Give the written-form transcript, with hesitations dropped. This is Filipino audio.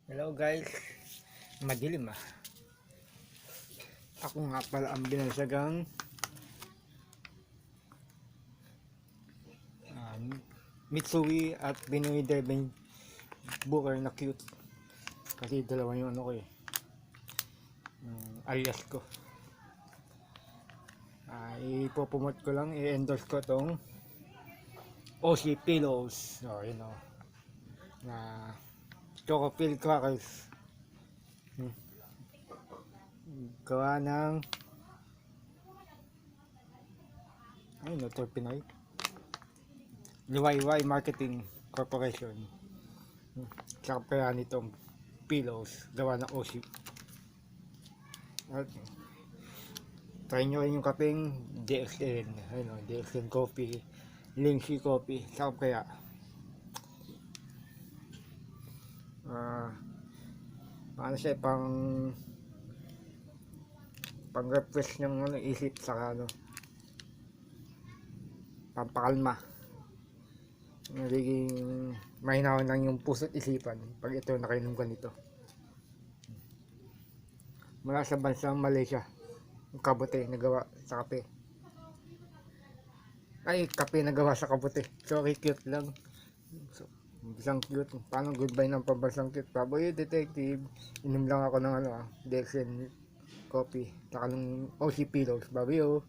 Hello guys, madilim ah. Ako nga pala ang binalsagang Mitsui at Binoy Devin Booker na cute. Kasi dalawa yung ano ko eh, alias ko. Ipopromote ko lang, i-endorse ko tong OC Pillows. So, you know, na Choco Pill Crackers. Gawa ng ito Pinoy Liwayway Marketing Corporation. Saka kaya nitong pillows gawa ng OC. At try nyo rin yung kapeng DXN, DXN Coffee, Linksy Coffee. Saka kaya ano siya, pang refresh ng isip, saka pampakalma. Nagiging mahinawan lang yung puso't isipan pag ito nakainom ka nito. Mula sa bansang Malaysia, yung kabote na gawa sa kape. Kape na gawa sa kabote. Sorry, cute lang. So, isang cute. Paano goodbye ng pambansang cute? Baboy detective. Inom lang ako ng DXN coffee. Saka ng OC Pillows. Baboy.